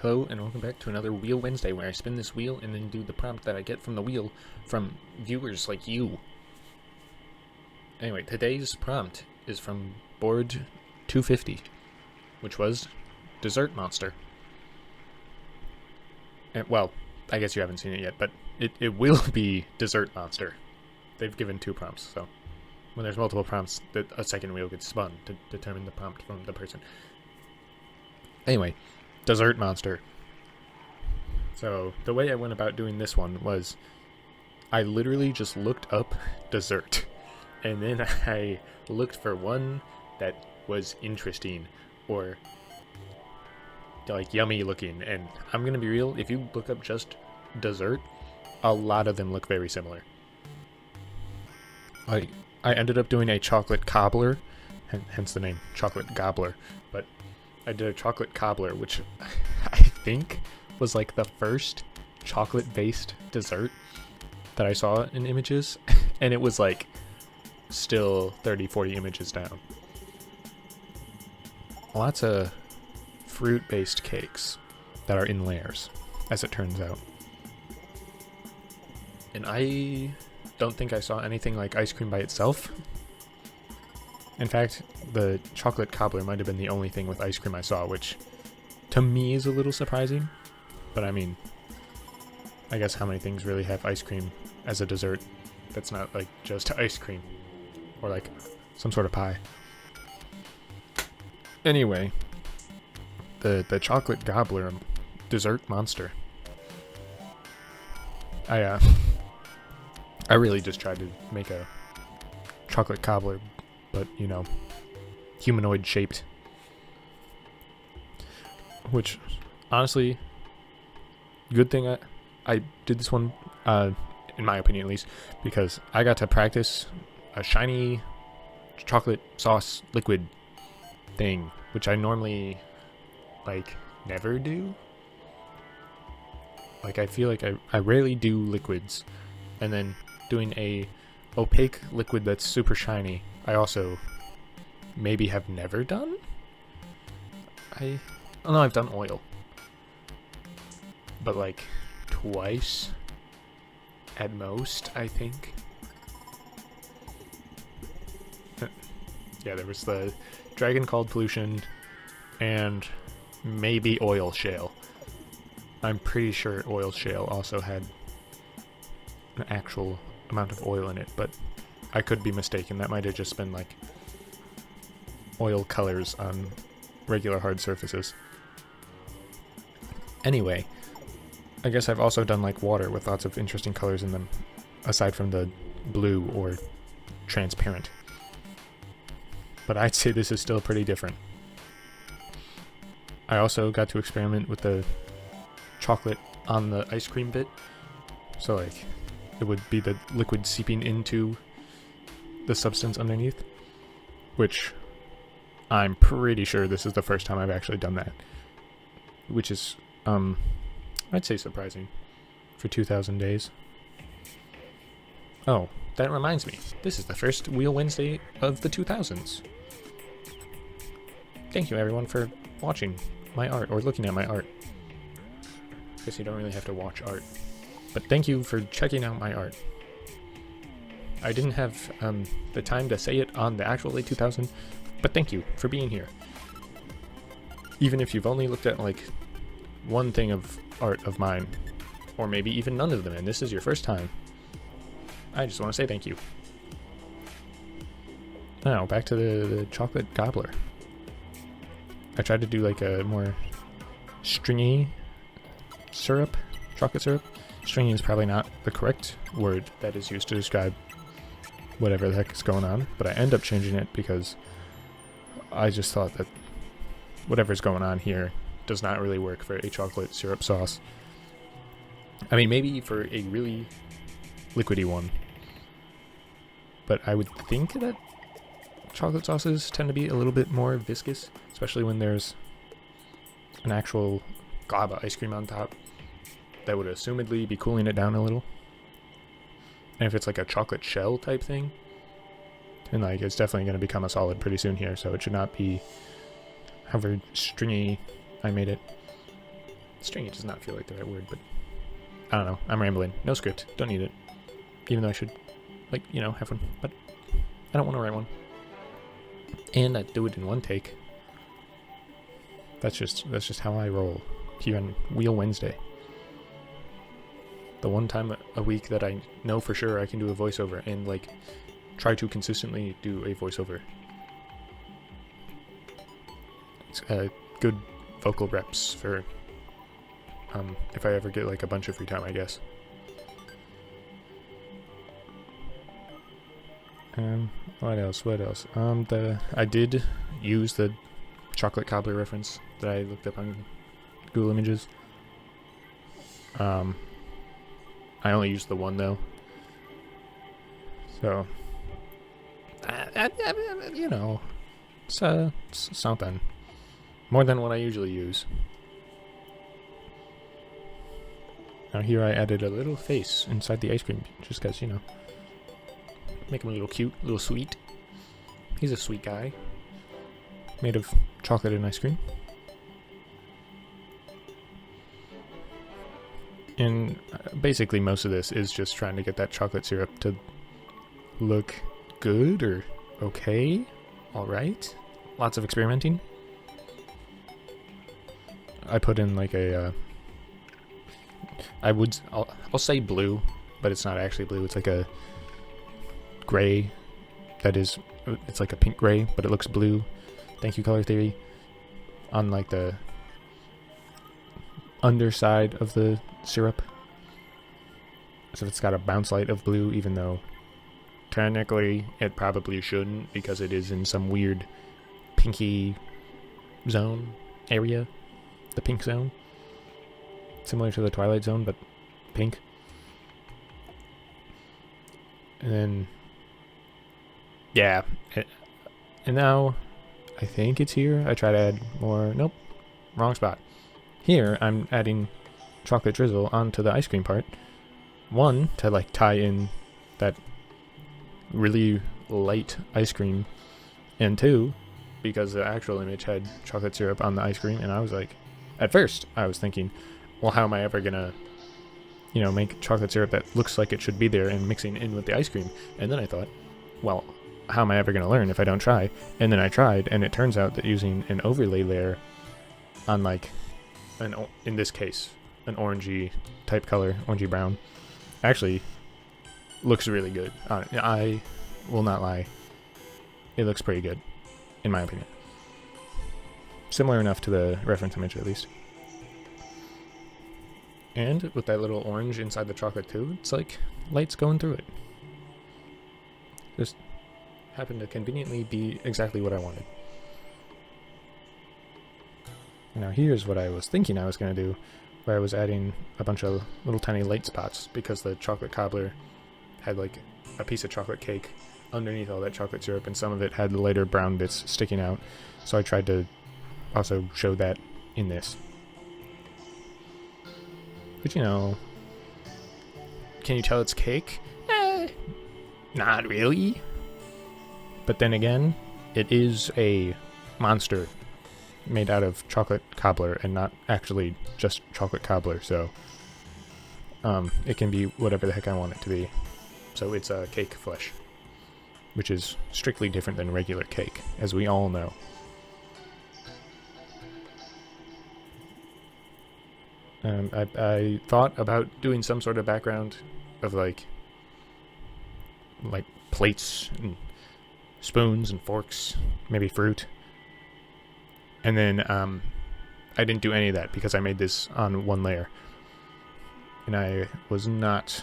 Hello and welcome back to another Wheel Wednesday, where I spin this wheel and then do the prompt that I get from the wheel from viewers like you. Anyway, today's prompt is from board 250, which was Dessert Monster. And, well, I guess you haven't seen it yet, but it will be Dessert Monster. They've given two prompts, so when there's multiple prompts, a second wheel gets spun to determine the prompt from the person. Anyway, Dessert Monster. So the way I went about doing this one was I literally just looked up dessert, and then I looked for one that was interesting or like yummy looking. And I'm gonna be real, if you look up just dessert, a lot of them look very similar. I ended up doing a chocolate cobbler, hence the name chocolate gobbler, but I did a chocolate cobbler, which I think was like the first chocolate-based dessert that I saw in images, and it was like still 30-40 images down. Lots of fruit-based cakes that are in layers, as it turns out. And I don't think I saw anything like ice cream by itself. In fact, the chocolate cobbler might have been the only thing with ice cream I saw, which to me is a little surprising. But I mean, I guess how many things really have ice cream as a dessert that's not like just ice cream or like some sort of pie? Anyway, the chocolate gobbler dessert monster. I really just tried to make a chocolate cobbler, but you know, humanoid shaped, which honestly, good thing I did this one, in my opinion at least, because I got to practice a shiny chocolate sauce liquid thing, which I normally like never do. Like I feel like I rarely do liquids, and then doing a opaque liquid that's super shiny I also maybe have never done. I don't know, I've done oil, but like twice at most, I think. Yeah, there was the dragon called pollution and maybe oil shale. I'm pretty sure oil shale also had an actual amount of oil in it, but I could be mistaken. That might have just been like oil colors on regular hard surfaces. Anyway, I guess I've also done like water with lots of interesting colors in them, aside from the blue or transparent. But I'd say this is still pretty different. I also got to experiment with the chocolate on the ice cream bit. So like, it would be the liquid seeping into the substance underneath, which I'm pretty sure this is the first time I've actually done that, which is, I'd say surprising for 2,000 days. Oh, that reminds me, this is the first Wheel Wednesday of the 2000s. Thank you everyone for watching my art, or looking at my art. Guess you don't really have to watch art, but thank you for checking out my art. I didn't have the time to say it on the actual late 2000, but thank you for being here. Even if you've only looked at like one thing of art of mine, or maybe even none of them, and this is your first time, I just want to say thank you. Now, back to the chocolate gobbler. I tried to do like a more stringy syrup, chocolate syrup. Stringy is probably not the correct word that is used to describe whatever the heck is going on, but I end up changing it because I just thought that whatever's going on here does not really work for a chocolate syrup sauce. I mean, maybe for a really liquidy one, but I would think that chocolate sauces tend to be a little bit more viscous, especially when there's an actual glob of ice cream on top. That would assumedly be cooling it down a little. And if it's like a chocolate shell type thing, and like it's definitely going to become a solid pretty soon here, so it should not be however stringy I made it. Stringy does not feel like the right word, but I don't know. I'm rambling. No script. Don't need it. Even though I should, like, you know, have one. But I don't want to write one. And I do it in one take. That's just how I roll here on Wheel Wednesday. The one time a week that I know for sure I can do a voiceover and, like, try to consistently do a voiceover. It's good vocal reps for if I ever get, like, a bunch of free time, I guess. What else? I did use the chocolate cobbler reference that I looked up on Google Images. I only used the one, though. So, you know, it's something. More than what I usually use. Now here I added a little face inside the ice cream, just because, you know, make him a little cute, a little sweet. He's a sweet guy. Made of chocolate and ice cream. And basically most of this is just trying to get that chocolate syrup to look good or okay, alright. Lots of experimenting. I put in like a, I'll say blue, but it's not actually blue. It's like a gray it's like a pink gray, but it looks blue. Thank you, color theory. On like the underside of the syrup. So it's got a bounce light of blue, even though technically it probably shouldn't, because it is in some weird pinky zone area. The pink zone. Similar to the Twilight Zone, but pink. And then, yeah. And now, I think it's here. I try to add more. Nope. Wrong spot. Here, I'm adding chocolate drizzle onto the ice cream part. One, to like tie in that really light ice cream. And two, because the actual image had chocolate syrup on the ice cream. And I was like, at first, I was thinking, well, how am I ever gonna, you know, make chocolate syrup that looks like it should be there and mixing in with the ice cream? And then I thought, well, how am I ever gonna learn if I don't try? And then I tried, and it turns out that using an overlay layer on, like, in this case, an orangey type color, orangey brown, actually looks really good. I will not lie. It looks pretty good, in my opinion. Similar enough to the reference image, at least. And with that little orange inside the chocolate too, it's like light's going through it. Just happened to conveniently be exactly what I wanted. Now here's what I was thinking I was going to do, where I was adding a bunch of little tiny light spots, because the chocolate cobbler had like a piece of chocolate cake underneath all that chocolate syrup, and some of it had the lighter brown bits sticking out. So I tried to also show that in this. But you know, can you tell it's cake? Not really. But then again, it is a monster made out of chocolate cobbler and not actually just chocolate cobbler, so it can be whatever the heck I want it to be. So it's a cake flesh, which is strictly different than regular cake, as we all know. I thought about doing some sort of background of like plates and spoons and forks, maybe fruit. And then I didn't do any of that because I made this on one layer. And I was not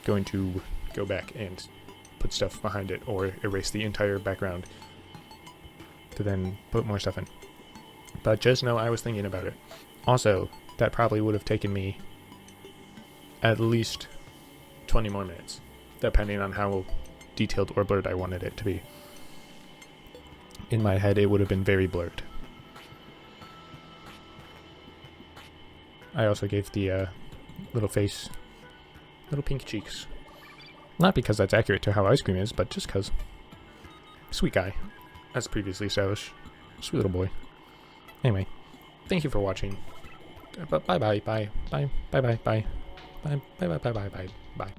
going to go back and put stuff behind it or erase the entire background to then put more stuff in. But just know I was thinking about it. Also, that probably would have taken me at least 20 more minutes, depending on how detailed or blurred I wanted it to be. In my head, it would have been very blurred. I also gave the little face little pink cheeks. Not because that's accurate to how ice cream is, but just because. Sweet guy, as previously established. Sweet little boy. Anyway, thank you for watching. Bye bye bye bye bye bye bye bye bye bye bye bye bye bye bye.